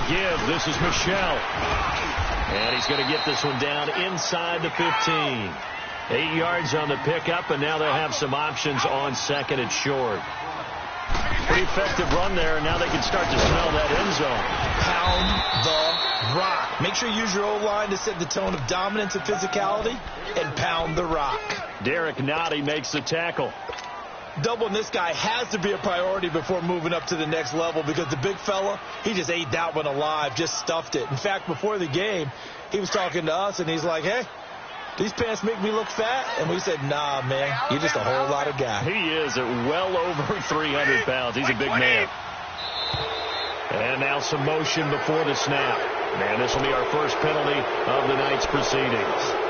give. This is Michelle. And he's going to get this one down inside the 15. 8 yards on the pickup, and now they'll have some options on second and short. Pretty effective run there, and now they can start to smell that end zone. Pound the rock. Make sure you use your O-line to set the tone of dominance and physicality, and pound the rock. Derek Nottie makes the tackle. Doubling this guy has to be a priority before moving up to the next level, because the big fella, he just ate that one alive, just stuffed it. In fact, before the game, he was talking to us, and he's like, hey, these pants make me look fat? And we said, nah, man, you're just a whole lot of guy. He is at well over 300 pounds. He's a big man. And now some motion before the snap. And this will be our first penalty of the night's proceedings.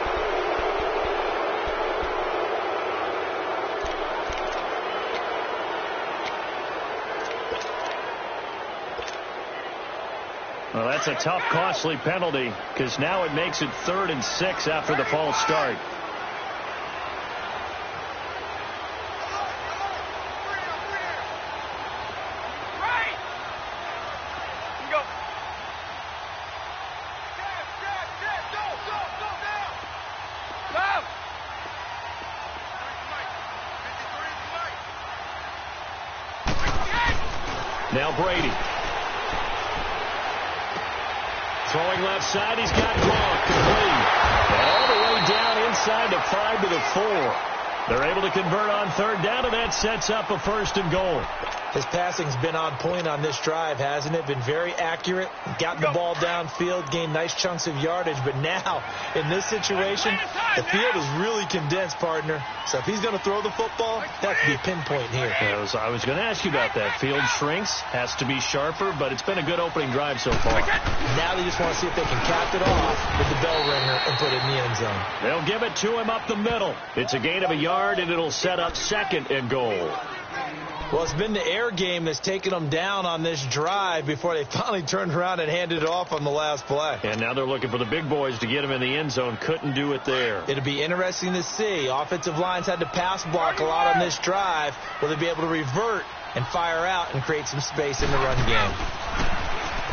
Well, that's a tough, costly penalty, because now it makes it 3rd and 6 after the false start. Now Brady. Throwing left side, he's got Gronk complete. And all the way down inside the 5 to the 4. They're able to convert on 3rd down, and that sets up a 1st and goal. His passing's been on point on this drive, hasn't it? Been very accurate. Gotten the ball downfield, gained nice chunks of yardage. But now, in this situation, the field is really condensed, partner. So if he's going to throw the football, that could be pinpoint here. I was going to ask you about that. Field shrinks, has to be sharper, but it's been a good opening drive so far. Now they just want to see if they can cap it off with the bell ringer and put it in the end zone. They'll give it to him up the middle. It's a gain of a yard, and it'll set up 2nd and goal. Well, it's been the air game that's taken them down on this drive before they finally turned around and handed it off on the last play. And now they're looking for the big boys to get him in the end zone. Couldn't do it there. It'll be interesting to see. Offensive lines had to pass block a lot on this drive. Will they be able to revert and fire out and create some space in the run game?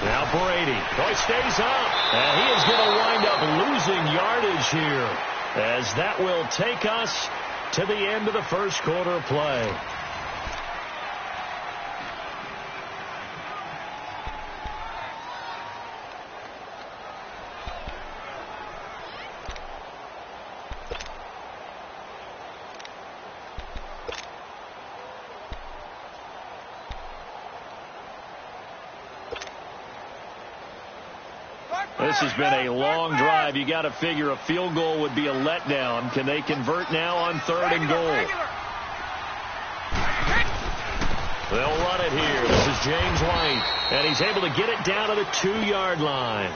Now Brady. Oh, he stays up. And he is going to wind up losing yardage here, as that will take us to the end of the first quarter of play. This has been a long drive. You got to figure a field goal would be a letdown. Can they convert now on 3rd and goal? They'll run it here. This is James White, and he's able to get it down to the 2-yard line.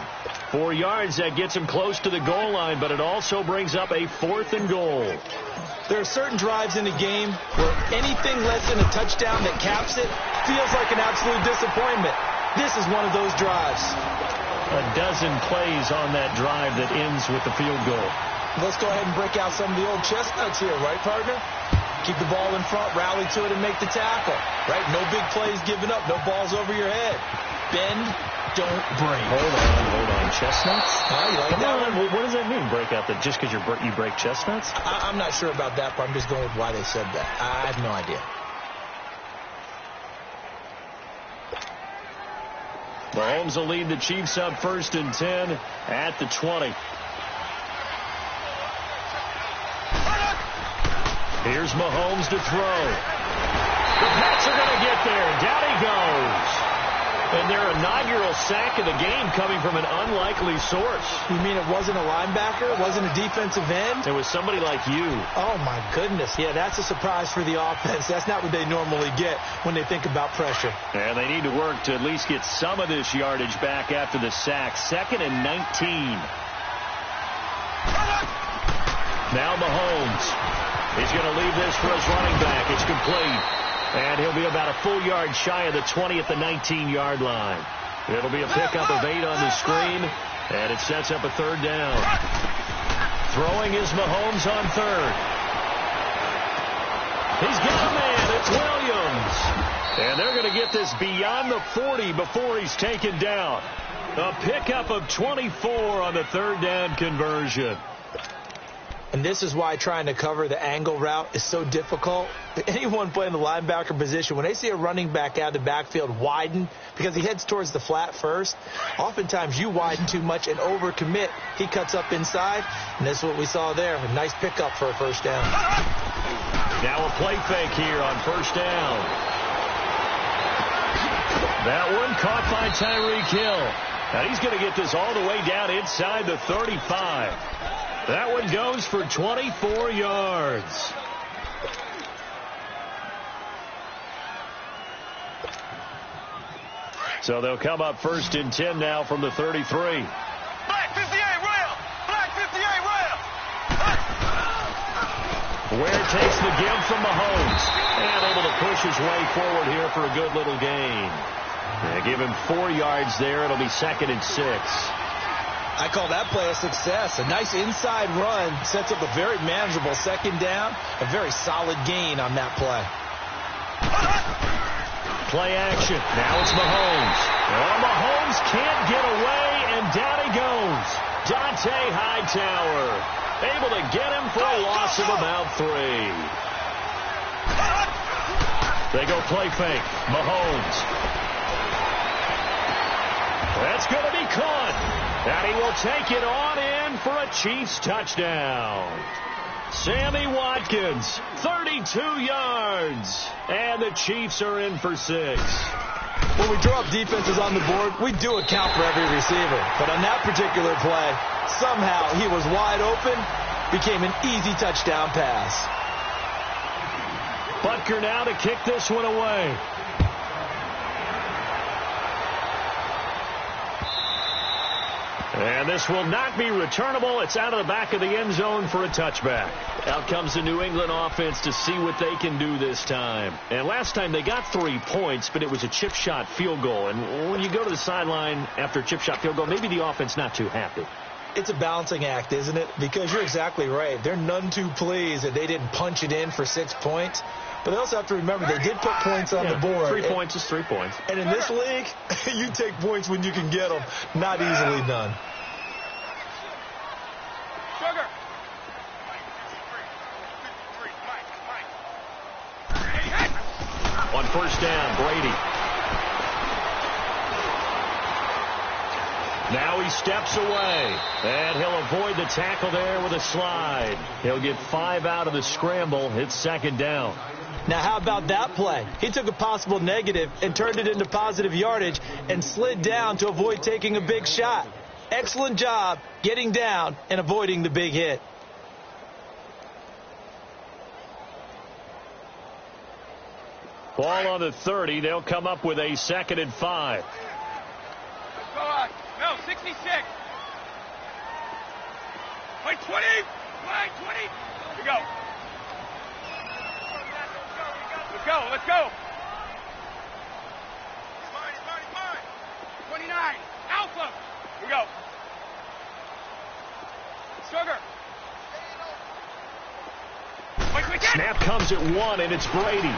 4 yards, that gets him close to the goal line, but it also brings up a 4th and goal. There are certain drives in the game where anything less than a touchdown that caps it feels like an absolute disappointment. This is one of those drives. A dozen plays on that drive that ends with the field goal. Let's go ahead and break out some of the old chestnuts here, right, partner? Keep the ball in front, rally to it, and make the tackle. Right? No big plays given up, no balls over your head. Bend, don't break. Hold on. Chestnuts? You like that one? What does that mean, break out? That just because you break chestnuts? I'm not sure about that, but I'm just going with why they said that. I have no idea. Mahomes will lead the Chiefs up 1st and 10 at the 20. Here's Mahomes to throw. The Pats are going to get there. Down he goes. And their inaugural sack of the game coming from an unlikely source. You mean it wasn't a linebacker? It wasn't a defensive end? It was somebody like you. Oh, my goodness. Yeah, that's a surprise for the offense. That's not what they normally get when they think about pressure. And they need to work to at least get some of this yardage back after the sack. 2nd and 19. Now Mahomes. He's going to leave this for his running back. It's complete. And he'll be about a full yard shy of the 20 at the 19-yard line. It'll be a pickup of 8 on the screen, and it sets up a 3rd down. Throwing is Mahomes on 3rd. He's got a man. It's Williams. And they're going to get this beyond the 40 before he's taken down. A pickup of 24 on the third down conversion. And this is why trying to cover the angle route is so difficult. Anyone playing the linebacker position, when they see a running back out of the backfield widen because he heads towards the flat first, oftentimes you widen too much and overcommit. He cuts up inside, and that's what we saw there. A nice pickup for a first down. Now a play fake here on first down. That one caught by Tyreek Hill. Now he's going to get this all the way down inside the 35. That one goes for 24 yards. So they'll come up first and 10 now from the 33. Black 58 rail! Black 58 rail! Ware takes the give from Mahomes. And able to push his way forward here for a good little gain. They give him 4 yards there. It'll be 2nd and 6. I call that play a success. A nice inside run sets up a very manageable second down. A very solid gain on that play. Play action. Now it's Mahomes. Well, Mahomes can't get away, and down he goes. Dante Hightower able to get him for a loss of about 3. They go play fake. Mahomes. That's going to be caught. And he will take it on in for a Chiefs touchdown. Sammy Watkins, 32 yards. And the Chiefs are in for 6. When we draw up defenses on the board, we do account for every receiver. But on that particular play, somehow he was wide open, became an easy touchdown pass. Butker now to kick this one away. And this will not be returnable. It's out of the back of the end zone for a touchback. Out comes the New England offense to see what they can do this time. And last time they got 3 points, but it was a chip shot field goal. And when you go to the sideline after a chip shot field goal, maybe the offense not too happy. It's a balancing act, isn't it? Because you're exactly right. They're none too pleased that they didn't punch it in for 6 points. But they also have to remember they did put points on the board. 3 points is 3 points. And in this league, you take points when you can get them. Not easily done. Sugar! On first down, Brady. Now he steps away, and he'll avoid the tackle there with a slide. He'll get 5 out of the scramble. It's 2nd down. Now, how about that play? He took a possible negative and turned it into positive yardage and slid down to avoid taking a big shot. Excellent job getting down and avoiding the big hit. Ball on the 30. They'll come up with a 2nd and 5. Let's go on. No, 66. Wait, 20. Wait, 20. Here we go. Let's go. Let's go. Mine. 29. Alpha. Here we go. Sugar. Wait. Snap comes at 1, and it's Brady.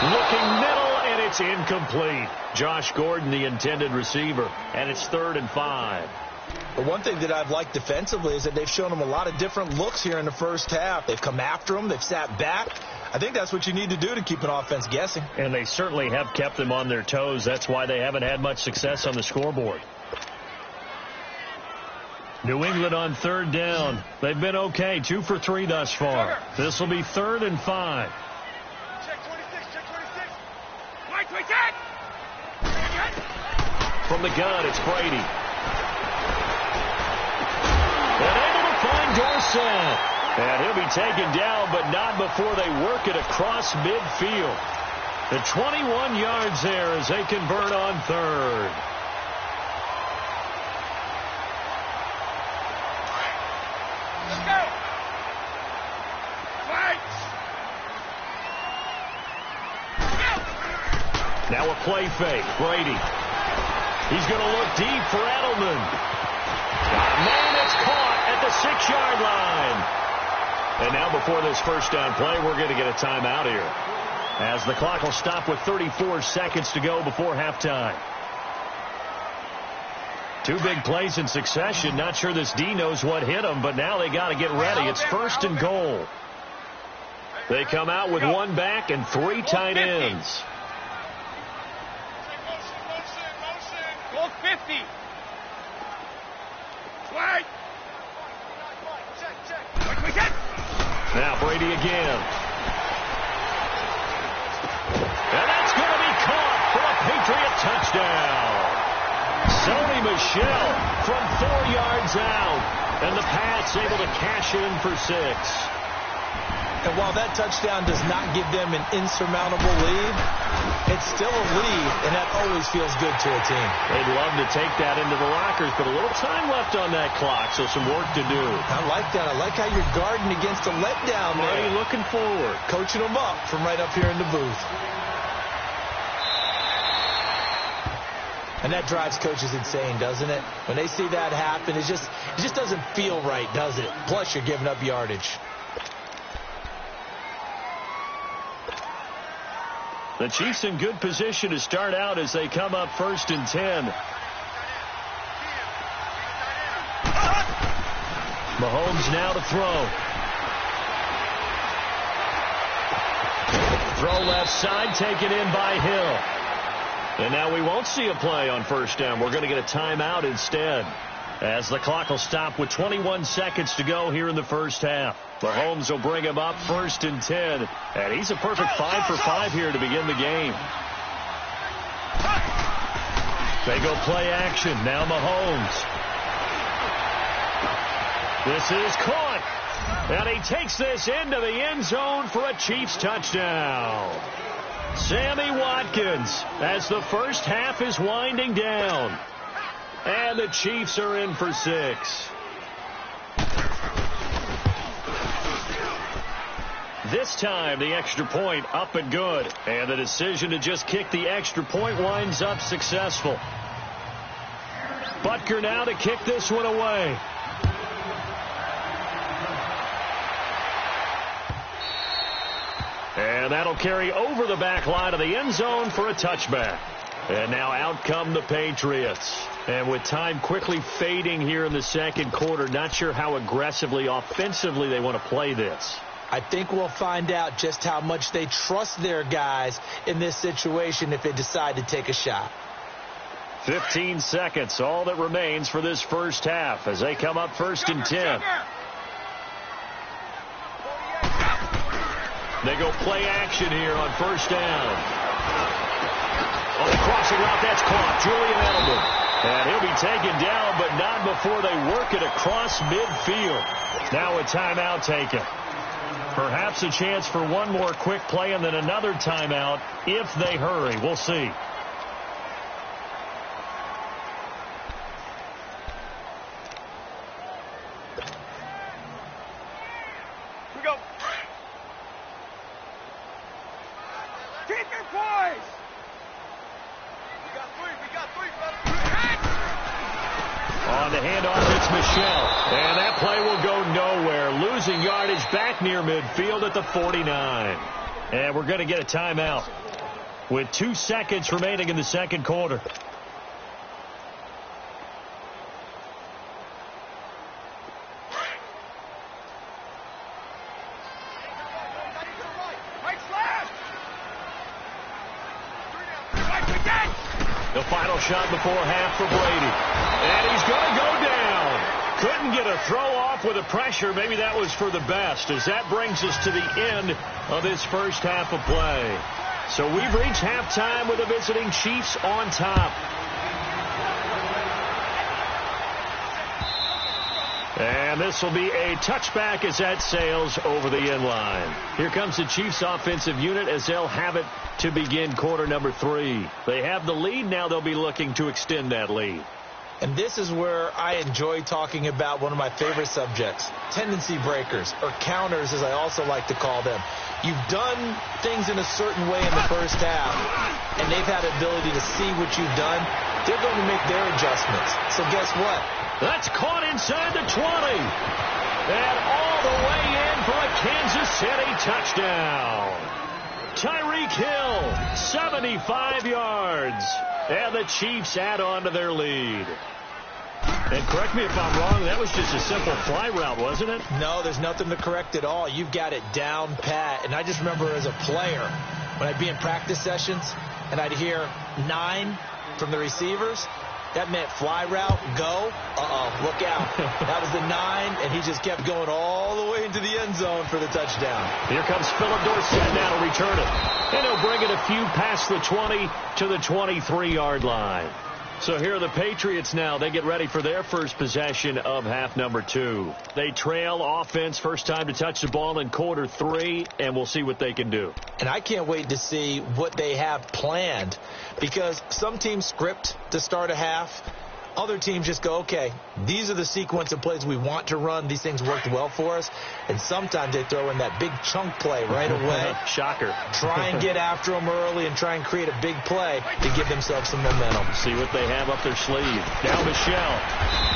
Looking middle, and it's incomplete. Josh Gordon, the intended receiver, and it's 3rd and 5. But one thing that I've liked defensively is that they've shown him a lot of different looks here in the first half. They've come after him. They've sat back. I think that's what you need to do to keep an offense guessing. And they certainly have kept them on their toes. That's why they haven't had much success on the scoreboard. New England on 3rd down. They've been okay, 2 for 3 thus far. This will be 3rd and 5. Check 26. Wait, check. From the gun, it's Brady. And able to find Dorsett. And he'll be taken down, but not before they work it across midfield. The 21 yards there as they convert on 3rd. Let's go. Wait. Now a play fake. Brady. He's going to look deep for Edelman. Man, it's caught at the 6-yard line. And now before this first down play, we're going to get a timeout here, as the clock will stop with 34 seconds to go before halftime. Two big plays in succession. Not sure this D knows what hit him, but now they got to get ready. It's first and goal. They come out with one back and three tight ends. Goal 50. Wait. Now Brady again. And that's going to be caught for a Patriot touchdown. Sony Michel from 4 yards out. And the Pats able to cash in for 6. And while that touchdown does not give them an insurmountable lead, it's still a lead, and that always feels good to a team. They'd love to take that into the lockers, but a little time left on that clock, so some work to do. I like that. I like how you're guarding against a letdown there. Marty looking forward. Coaching them up from right up here in the booth. And that drives coaches insane, doesn't it? When they see that happen, it just doesn't feel right, does it? Plus, you're giving up yardage. The Chiefs in good position to start out as they come up first and 10. Mahomes now to throw. Throw left side, taken in by Hill. And now we won't see a play on first down. We're going to get a timeout instead, as the clock will stop with 21 seconds to go here in the first half. Mahomes will bring him up first and 10. And he's a perfect 5 for 5 here to begin the game. They go play action. Now Mahomes. This is caught. And he takes this into the end zone for a Chiefs touchdown. Sammy Watkins as the first half is winding down. And the Chiefs are in for 6. This time, the extra point up and good. And the decision to just kick the extra point winds up successful. Butker now to kick this one away. And that'll carry over the back line of the end zone for a touchback. And now out come the Patriots. And with time quickly fading here in the second quarter, not sure how aggressively, offensively they want to play this. I think we'll find out just how much they trust their guys in this situation if they decide to take a shot. 15 seconds, all that remains for this first half as they come up first and 10. They go play action here on first down. On the crossing route, that's caught. Julian Edelman. And he'll be taken down, but not before they work it across midfield. Now a timeout taken. Perhaps a chance for one more quick play and then another timeout if they hurry. We'll see. We go. Keep your poise. We got three, brother. On the handoff, it's Michel. And that play will go nowhere. Losing yardage back near midfield at the 49. And we're going to get a timeout with 2 seconds remaining in the second quarter. The final shot before half for Brady. And he's going to go down. Couldn't get a throw off with the pressure. Maybe that was for the best, as that brings us to the end of this first half of play. So we've reached halftime with the visiting Chiefs on top. And this will be a touchback as that sails over the end line. Here comes the Chiefs offensive unit as they'll have it to begin quarter number 3. They have the lead. Now they'll be looking to extend that lead. And this is where I enjoy talking about one of my favorite subjects, tendency breakers, or counters as I also like to call them. You've done things in a certain way in the first half, and they've had the ability to see what you've done. They're going to make their adjustments. So guess what? That's caught inside the 20. And all the way in for a Kansas City touchdown. Tyreek Hill, 75 yards. And the Chiefs add on to their lead. And correct me if I'm wrong, that was just a simple fly route, wasn't it? No, there's nothing to correct at all. You've got it down pat. And I just remember as a player, when I'd be in practice sessions and I'd hear 9 from the receivers, that meant fly route, go, look out. That was the 9, and he just kept going all the way into the end zone for the touchdown. Here comes Philip Dorsett now to return it. And he'll bring it a few past the 20 to the 23-yard line. So here are the Patriots now. They get ready for their first possession of half number 2. They trail offense, first time to touch the ball in quarter 3, and we'll see what they can do. And I can't wait to see what they have planned, because some teams script to start a half. Other teams just go, okay, these are the sequence of plays we want to run. These things worked well for us. And sometimes they throw in that big chunk play right away. Shocker. Try and get after them early and try and create a big play to give themselves some momentum. See what they have up their sleeve. Now Michelle.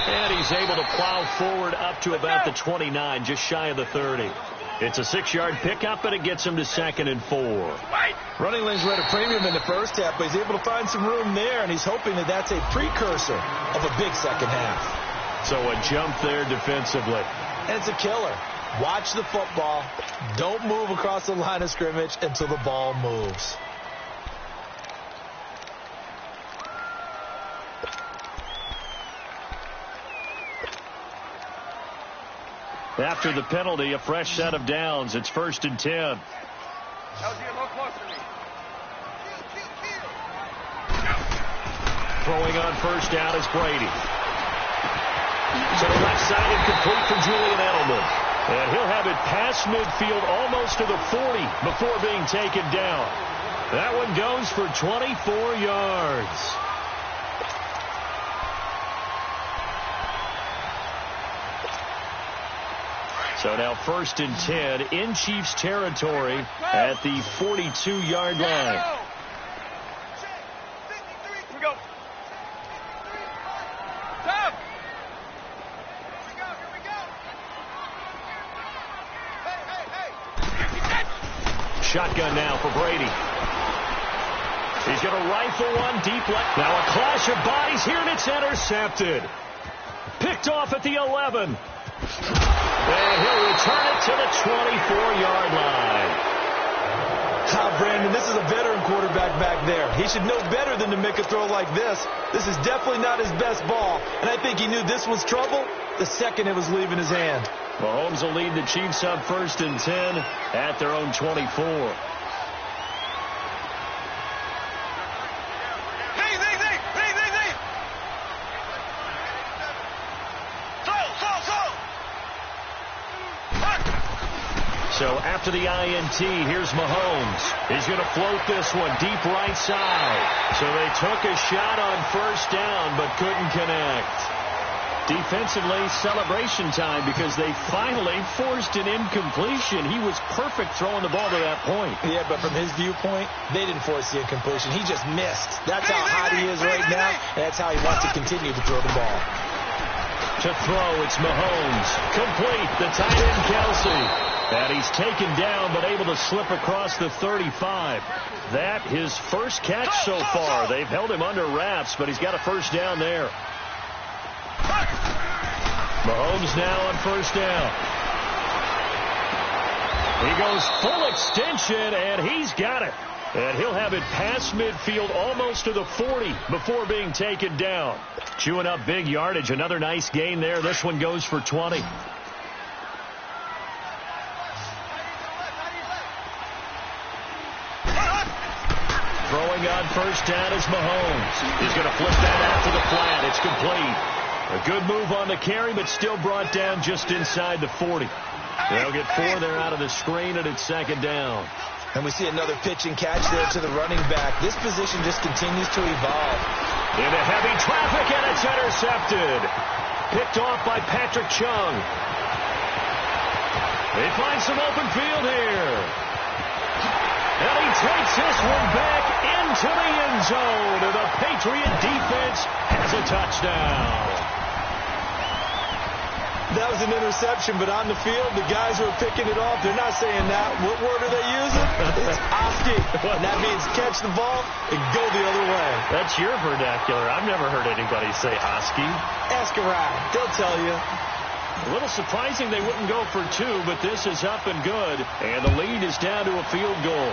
And he's able to plow forward up to about the 29, just shy of the 30. It's a 6-yard pickup, and it gets him to 2nd and 4. Running lanes were at a premium in the first half, but he's able to find some room there, and he's hoping that that's a precursor of a big second half. So a jump there defensively. And it's a killer. Watch the football. Don't move across the line of scrimmage until the ball moves. After the penalty, a fresh set of downs. It's 1st and 10. LG, a little closer to me. Throwing on first down is Brady. To the left side and complete for Julian Edelman. And he'll have it past midfield almost to the 40 before being taken down. That one goes for 24 yards. So now 1st and 10 in Chiefs territory at the 42-yard line. Here we go. Top. Here we go. Hey. Shotgun now for Brady. He's going to rifle one deep left. Now a clash of bodies here, and it's intercepted. Picked off at the 11. And he'll return it to the 24-yard line. Brandon, this is a veteran quarterback back there. He should know better than to make a throw like this. This is definitely not his best ball, and I think he knew this was trouble the second it was leaving his hand. Mahomes will lead the Chiefs up 1st and 10 at their own 24. So after the INT, here's Mahomes. He's going to float this one deep right side. So they took a shot on first down but couldn't connect. Defensively, celebration time because they finally forced an incompletion. He was perfect throwing the ball to that point. Yeah, but from his viewpoint, they didn't force the incompletion. He just missed. That's how hot he is right now, and that's how he wants to continue to throw the ball. To throw, it's Mahomes. Complete, the tight end Kelsey. And he's taken down but able to slip across the 35. That his first catch so far. They've held him under wraps, but he's got a first down there. Mahomes now on first down. He goes full extension, and he's got it. And he'll have it past midfield almost to the 40 before being taken down. Chewing up big yardage. Another nice gain there. This one goes for 20. Throwing on first down is Mahomes. He's going to flip that out to the flat. It's complete. A good move on the carry, but still brought down just inside the 40. They'll get 4 there out of the screen, and it's 2nd down. And we see another pitch and catch there to the running back. This position just continues to evolve. Into heavy traffic, and it's intercepted. Picked off by Patrick Chung. They find some open field here. And he takes this one back into the end zone. And the Patriot defense has a touchdown. That was an interception, but on the field, the guys who are picking it off, they're not saying that. What word are they using? It's oski. And that means catch the ball and go the other way. That's your vernacular. I've never heard anybody say oski. Ask around. They'll tell you. A little surprising they wouldn't go for two, but this is up and good. And the lead is down to a field goal.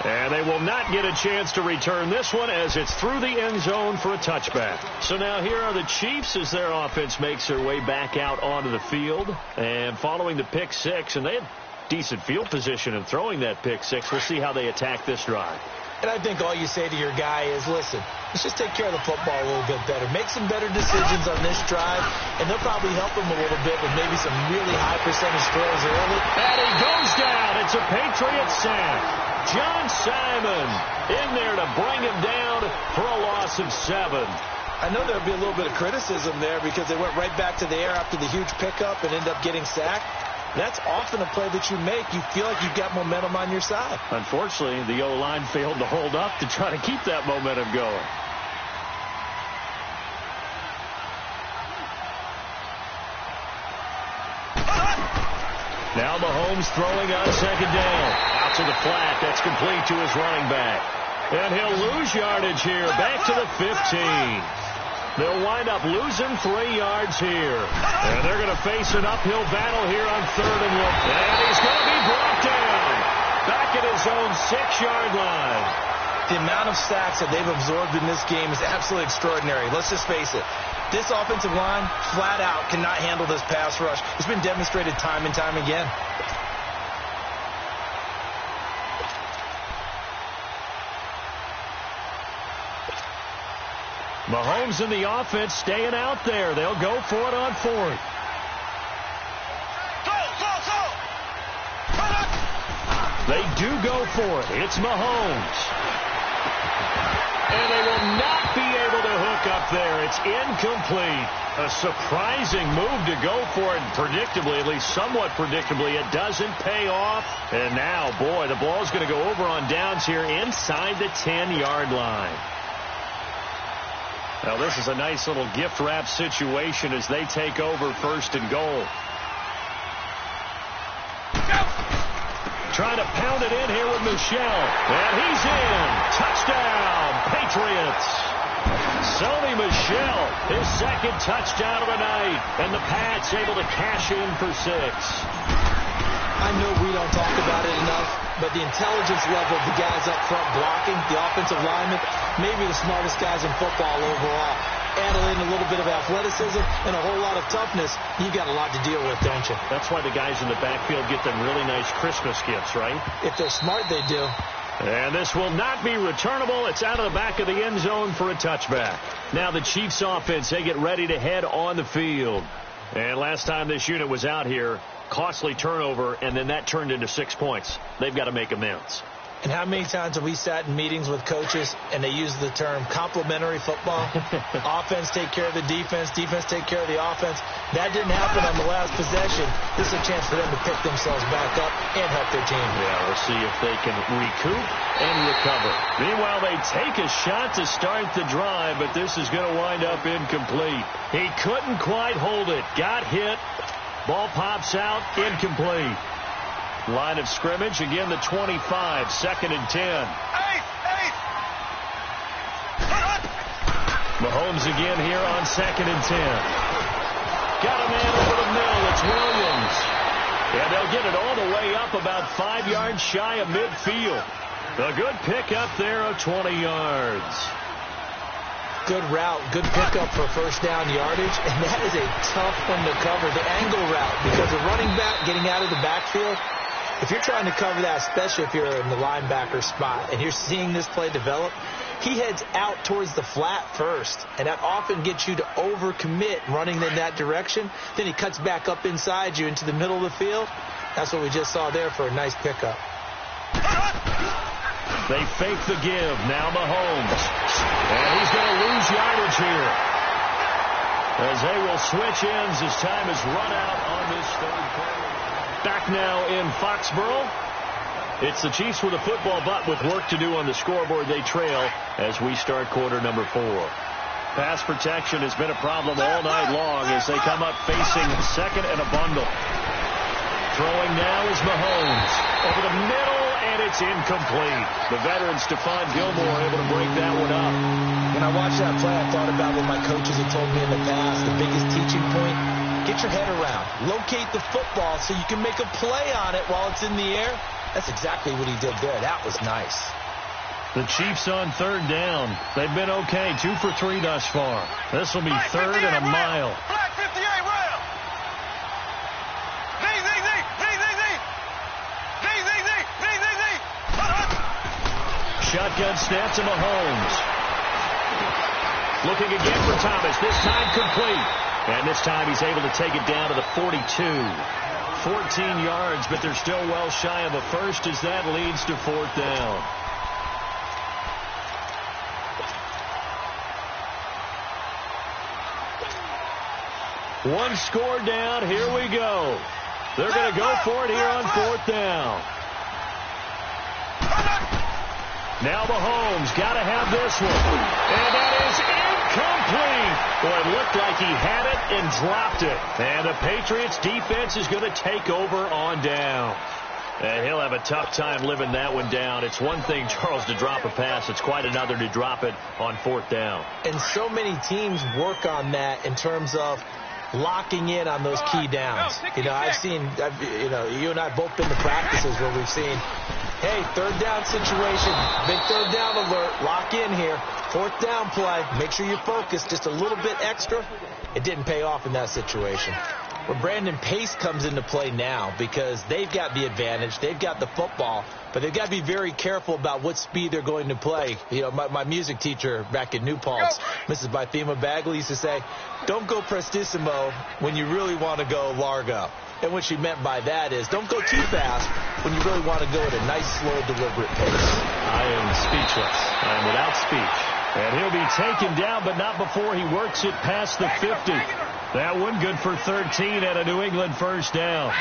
And they will not get a chance to return this one as it's through the end zone for a touchback. So now here are the Chiefs as their offense makes their way back out onto the field. And following the pick six, and they had decent field position in throwing that pick six. We'll see how they attack this drive. And I think all you say to your guy is, listen, let's just take care of the football a little bit better. Make some better decisions on this drive, and they'll probably help him a little bit with maybe some really high percentage throws early. And he goes down. It's a Patriot sack. John Simon in there to bring him down for a loss of 7. I know there'll be a little bit of criticism there because they went right back to the air after the huge pickup and ended up getting sacked. That's often a play that you make. You feel like you've got momentum on your side. Unfortunately, the O-line failed to hold up to try to keep that momentum going. Now Mahomes throwing on second down. Out to the flat. That's complete to his running back. And he'll lose yardage here. Back to the 15. They'll wind up losing 3 yards here. And they're going to face an uphill battle here on 3rd and 1. And he's going to be brought down. Back at his own 6-yard line. The amount of sacks that they've absorbed in this game is absolutely extraordinary. Let's just face it. This offensive line, flat out, cannot handle this pass rush. It's been demonstrated time and time again. Mahomes and the offense staying out there. They'll go for it on 4th. They do go for it. It's Mahomes. And they will not be able to hook up there. It's incomplete. A surprising move to go for it. Predictably, at least somewhat predictably, it doesn't pay off. And now, boy, the ball's going to go over on downs here inside the 10-yard line. Now, this is a nice little gift wrap situation as they take over 1st and goal. Trying to pound it in here with Michel. And he's in. Touchdown, Patriots. Sony Michel, his 2nd touchdown of the night. And the Pats able to cash in for 6. I know we don't talk about it enough, but the intelligence level of the guys up front blocking, the offensive linemen, maybe the smartest guys in football overall. Add in a little bit of athleticism and a whole lot of toughness. You got a lot to deal with, don't you? That's why the guys in the backfield get them really nice Christmas gifts, right? If they're smart, they do. And this will not be returnable. It's out of the back of the end zone for a touchback. Now the Chiefs offense, they get ready to head on the field. And last time this unit was out here, costly turnover, and then that turned into 6 points. They've got to make amends. And how many times have we sat in meetings with coaches and they use the term complementary football? Offense take care of the defense, defense take care of the offense. That didn't happen on the last possession. This is a chance for them to pick themselves back up and help their team. Yeah, we'll see if they can recoup and recover. Meanwhile, they take a shot to start the drive, but this is going to wind up incomplete. He couldn't quite hold it. Got hit. Ball pops out. Incomplete. Line of scrimmage, again the 25, 2nd and 10. Mahomes again here on 2nd and 10. Got a man over the middle, it's Williams. And they'll get it all the way up about 5 yards shy of midfield. A good pickup there of 20 yards. Good route, good pickup for 1st down yardage, and that is a tough one to cover, the angle route, because the running back getting out of the backfield, if you're trying to cover that, especially if you're in the linebacker spot and you're seeing this play develop, he heads out towards the flat first, and that often gets you to overcommit running in that direction. Then he cuts back up inside you into the middle of the field. That's what we just saw there for a nice pickup. They fake the give. Now Mahomes. And he's going to lose yardage here, as they will switch ends as time is run out on this 3rd quarter. Back now in Foxborough. It's the Chiefs with a football, but with work to do on the scoreboard. They trail as we start quarter number 4. Pass protection has been a problem all night long as they come up facing second and a bundle. Throwing now is Mahomes. Over the middle, and it's incomplete. The veteran Stephon Gilmore able to break that one up. When I watched that play, I thought about what my coaches had told me in the past. The biggest teaching point, get your head around. Locate the football so you can make a play on it while it's in the air. That's exactly what he did there. That was nice. The Chiefs on third down. They've been okay, 2 for 3 thus far. This will be third and a mile. Flag 58, rail. Shotgun snap to Mahomes. Looking again for Thomas. This time complete. And this time he's able to take it down to the 42. 14 yards, but they're still well shy of a first as that leads to fourth down. One score down. Here we go. They're going to go for it here on fourth down. Now Mahomes got to have this one. And that is incomplete. Boy, it looked like he had it and dropped it. And the Patriots defense is going to take over on down. And he'll have a tough time living that one down. It's one thing, Charles, to drop a pass. It's quite another to drop it on fourth down. And so many teams work on that in terms of locking in on those key downs. You know, you and I both been to practices where we've seen, hey, third down situation, big third down alert, lock in here, fourth down play, make sure you're focused just a little bit extra. It didn't pay off in that situation. Where Brandon Pace comes into play now because they've got the advantage, they've got the football, but they've got to be very careful about what speed they're going to play. You know, my music teacher back in New Paltz, Mrs. Bythema Bagley, used to say, don't go prestissimo when you really want to go largo. And what she meant by that is don't go too fast when you really want to go at a nice, slow, deliberate pace. I am speechless. I am without speech. And he'll be taken down, but not before he works it past the 50. That one good for 13 at a New England first down.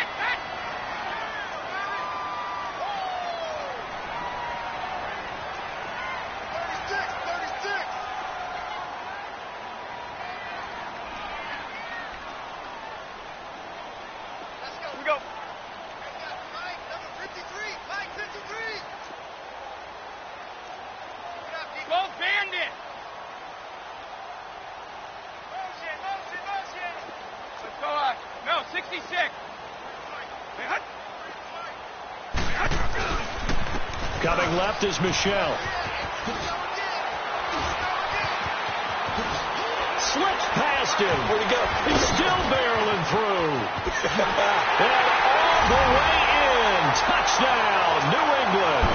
Coming left is Michelle. Slips past him. Where'd he go? He's still barreling through. And all the way in. Touchdown, New England.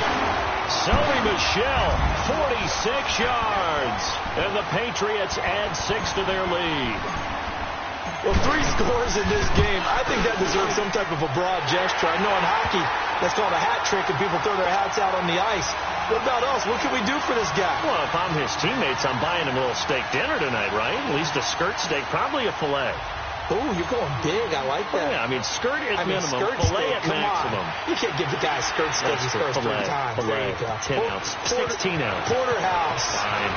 Sony Michel, 46 yards. And the Patriots add 6 to their lead. Well, 3 scores in this game. I think that deserves some type of a broad gesture. I know in hockey, that's called a hat trick, and people throw their hats out on the ice. What about us? What can we do for this guy? Well, if I'm his teammates, I'm buying him a little steak dinner tonight, right? At least a skirt steak, probably a filet. Oh, you're going big. I like that. Yeah, I mean, skirt at minimum, filet at maximum. You can't give the guy a skirt steak his first 3 times. Filet, 10 ounce, 16 ounce. Porterhouse. Fine.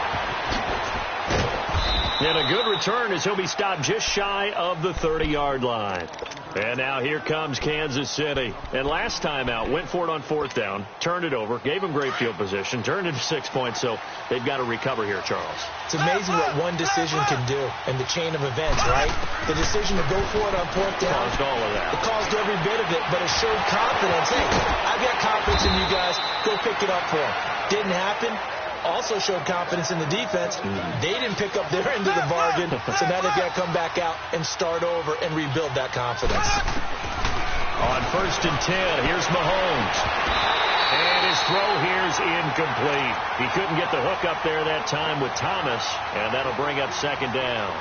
And a good return as he'll be stopped just shy of the 30-yard line. And now here comes Kansas City. And last time out, went for it on fourth down, turned it over, gave him great field position, turned it to 6 points, so they've got to recover here, Charles. It's amazing what one decision can do in the chain of events, right? The decision to go for it on fourth down. Caused all of that. It caused every bit of it, but it showed confidence. Hey, I've got confidence in you guys. Go pick it up for him. Didn't happen. Also showed confidence in the defense. They didn't pick up their end of the bargain, so now they've got to come back out and start over and rebuild that confidence. On 1st and 10, here's Mahomes. And his throw here's incomplete. He couldn't get the hook up there that time with Thomas, and that'll bring up 2nd down.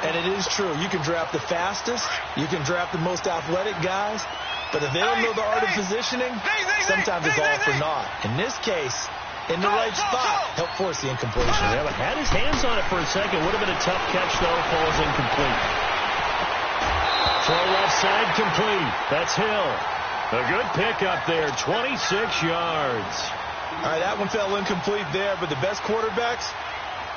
And it is true. You can draft the fastest. You can draft the most athletic guys. But if they don't know the art of positioning, sometimes it's all for naught. In this case, in the right spot, help force the incompletion. Yeah, but had his hands on it for a second. Would have been a tough catch, though. Falls incomplete. Throw left side complete. That's Hill. A good pickup there, 26 yards. All right, that one fell incomplete there, but the best quarterbacks,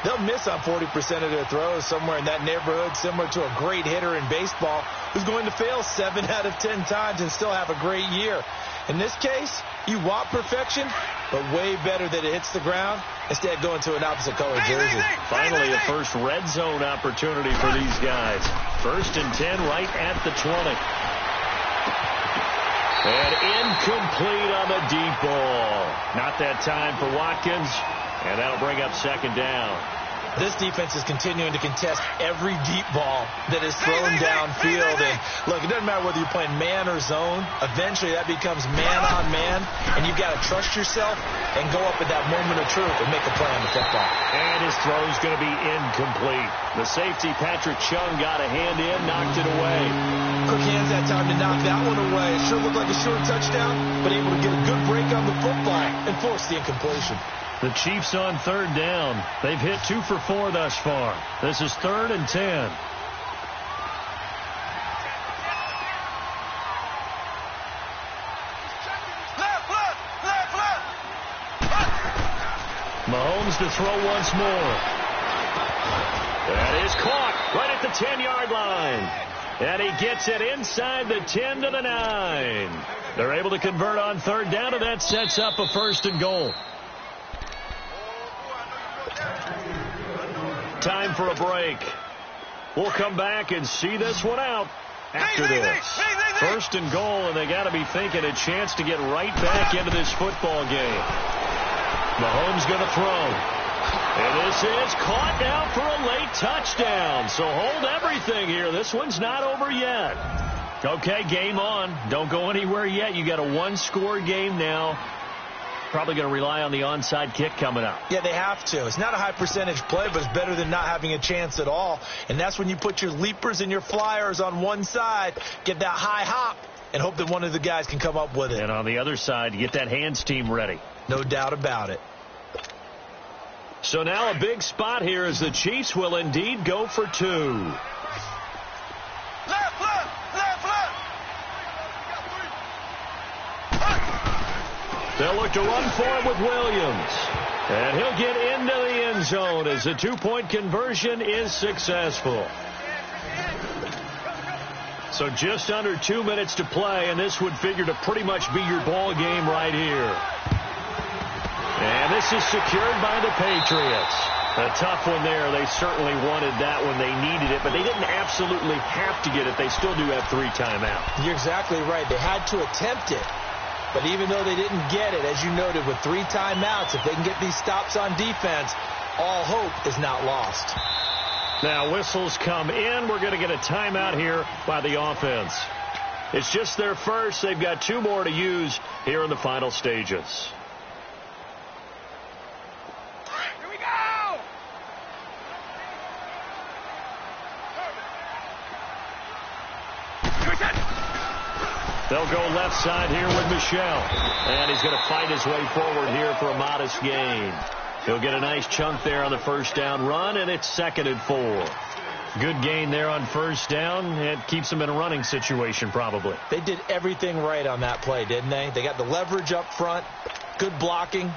They'll miss on 40% of their throws, somewhere in that neighborhood, similar to a great hitter in baseball who's going to fail 7 out of 10 times and still have a great year. In this case, you want perfection, but way better that it hits the ground instead of going to an opposite color jersey. Finally, a first red zone opportunity for these guys. 1st and 10 right at the 20. And incomplete on the deep ball. Not that time for Watkins, and that'll bring up 2nd down. This defense is continuing to contest every deep ball that is thrown downfield. And look, it doesn't matter whether you're playing man or zone. Eventually, that becomes man on man, and you've got to trust yourself and go up at that moment of truth and make a play on the football. And his throw's going to be incomplete. The safety, Patrick Chung, got a hand in, knocked it away. Quick hands had time to knock that one away. It sure looked like a short touchdown, but able to get a good break on the football and force the incompletion. The Chiefs on 3rd down. They've hit 2 for 4 thus far. This is 3rd and 10. Mahomes to throw once more. That is caught right at the 10-yard line. And he gets it inside the 10 to the 9. They're able to convert on 3rd down, and that sets up a 1st and goal. Time for a break. We'll come back and see this one out after this. 1st and goal, and they got to be thinking a chance to get right back into this football game. Mahomes going to throw. And this is caught now for a late touchdown. So hold everything here. This one's not over yet. Okay, game on. Don't go anywhere yet. You got a 1-score game now. Probably going to rely on the onside kick coming up. Yeah, they have to. It's not a high percentage play, but it's better than not having a chance at all. And that's when you put your leapers and your flyers on one side, get that high hop, and hope that one of the guys can come up with it. And on the other side, you get that hands team ready. No doubt about it. So now a big spot here as the Chiefs will indeed go for 2. They'll look to run for it with Williams. And he'll get into the end zone as the 2-point conversion is successful. So just under 2 minutes to play, and this would figure to pretty much be your ball game right here. And this is secured by the Patriots. A tough one there. They certainly wanted that when they needed it, but they didn't absolutely have to get it. They still do have 3 timeouts. You're exactly right. They had to attempt it. But even though they didn't get it, as you noted, with 3 timeouts, if they can get these stops on defense, all hope is not lost. Now whistles come in. We're going to get a timeout here by the offense. It's just their first. They've got 2 more to use here in the final stages. Here we go! They'll go left side here with Michel. And he's going to fight his way forward here for a modest gain. He'll get a nice chunk there on the first down run, and it's 2nd and 4. Good gain there on first down. It keeps them in a running situation probably. They did everything right on that play, didn't they? They got the leverage up front, good blocking,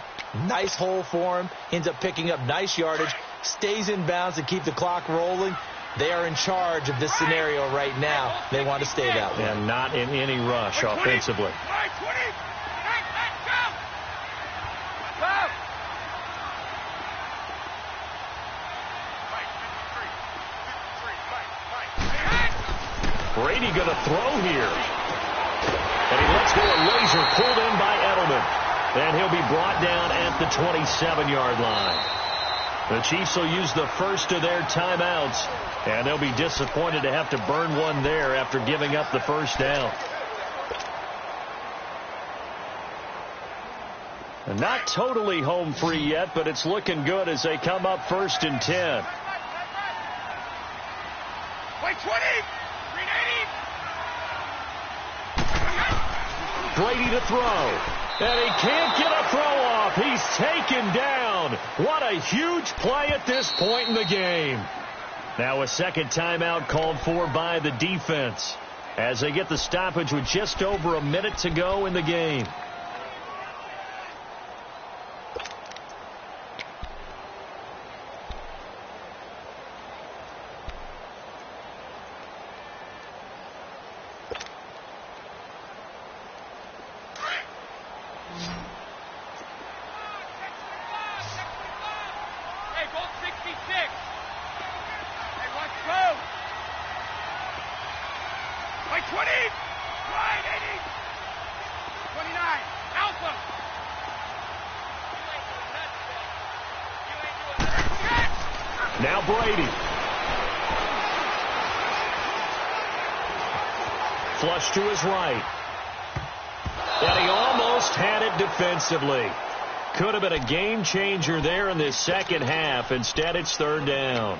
nice hole for him. Ends up picking up nice yardage, stays in bounds to keep the clock rolling. They are in charge of this scenario right now. They want to stay that way. And not in any rush offensively. Brady going to throw here. And he lets go a laser pulled in by Edelman. And he'll be brought down at the 27-yard line. The Chiefs will use the first of their timeouts, and they'll be disappointed to have to burn one there after giving up the first down. And not totally home free yet, but it's looking good as they come up 1st and 10. Wait, 20! Brady to throw. And he can't get a throw off. He's taken down. What a huge play at this point in the game. Now a second timeout called for by the defense as they get the stoppage with just over a minute to go in the game. Now Brady. Flush to his right. And he almost had it defensively. Could have been a game changer there in this second half. Instead, it's third down.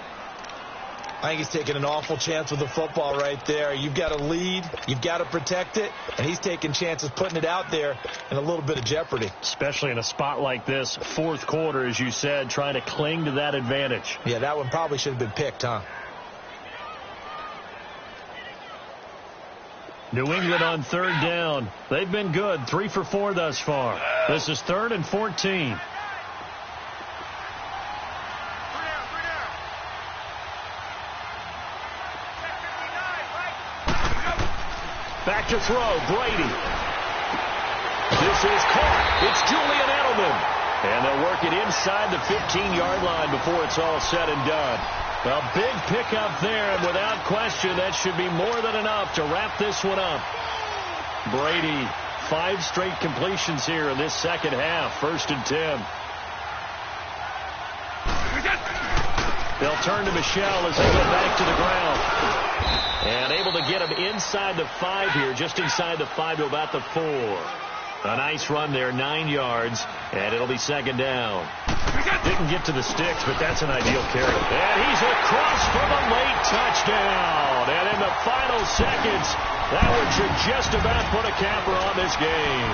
I think he's taking an awful chance with the football right there. You've got to lead. You've got to protect it. And he's taking chances putting it out there in a little bit of jeopardy. Especially in a spot like this, fourth quarter, as you said, trying to cling to that advantage. Yeah, that one probably should have been picked, huh? New England on third down. They've been good. 3 for 4 thus far. This is 3rd and 14. Back to throw. Brady. This is caught. It's Julian Edelman. And they'll work it inside the 15-yard line before it's all said and done. A big pickup there, and without question, that should be more than enough to wrap this one up. Brady, 5 straight completions here in this second half. 1st and 10. They'll turn to Michelle as they go back to the ground. And able to get him inside the 5 here, just inside the 5 to about the 4. A nice run there, 9 yards, and it'll be 2nd down. Didn't get to the sticks, but that's an ideal carry. And he's across for the late touchdown. And in the final seconds, that one should just about put a capper on this game.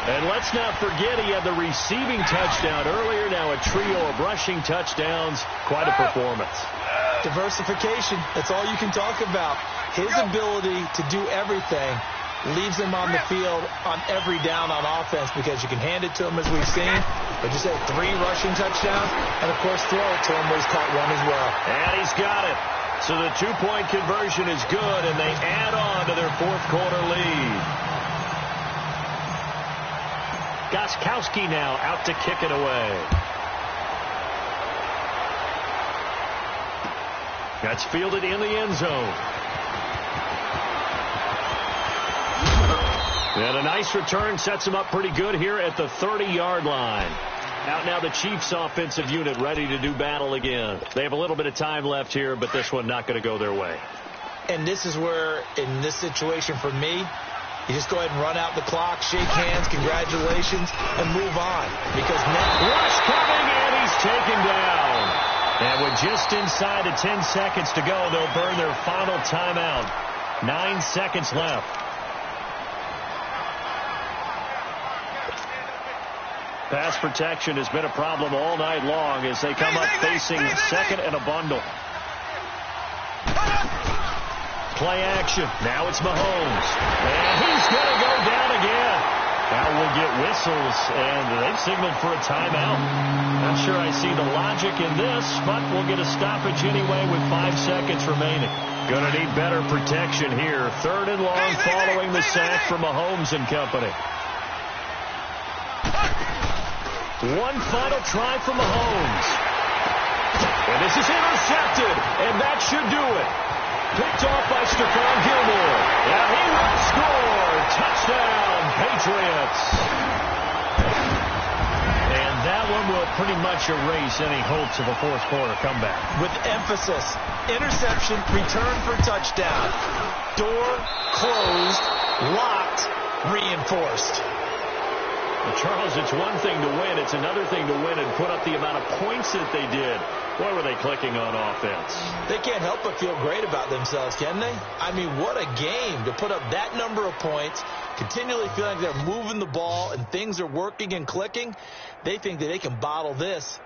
And let's not forget he had the receiving touchdown earlier. Now a trio of rushing touchdowns. Quite a performance. Diversification. That's all you can talk about. His ability to do everything leaves him on the field on every down on offense because you can hand it to him as we've seen. But just had 3 rushing touchdowns and, of course, throw it to him where he's caught 1 as well. And he's got it. So the 2-point conversion is good, and they add on to their fourth quarter lead. Gostkowski now out to kick it away. That's fielded in the end zone. And a nice return sets him up pretty good here at the 30-yard line. Out now the Chiefs offensive unit ready to do battle again. They have a little bit of time left here, but this one not going to go their way. And this is where, in this situation for me, you just go ahead and run out the clock, shake hands, congratulations, and move on. Because now rush coming, and he's taken down. And with just inside of 10 seconds to go, they'll burn their final timeout. 9 seconds left. Pass protection has been a problem all night long as they come up facing 2nd and a bundle. Play action. Now it's Mahomes. And he's going to go down again. Now we'll get whistles, and they've signaled for a timeout. Not sure I see the logic in this, but we'll get a stoppage anyway with 5 seconds remaining. Going to need better protection here. 3rd and long following the sack from Mahomes and company. One final try from Mahomes. And this is intercepted, and that should do it. Picked off by Stephon Gilmore. And he will score. Touchdown, Patriots. And that one will pretty much erase any hopes of a fourth quarter comeback. With emphasis, interception, return for touchdown. Door closed, locked, reinforced. Well, Charles, it's one thing to win. It's another thing to win and put up the amount of points that they did. Boy, were they clicking on offense. They can't help but feel great about themselves, can they? I mean, what a game to put up that number of points, continually feeling like they're moving the ball and things are working and clicking. They think that they can bottle this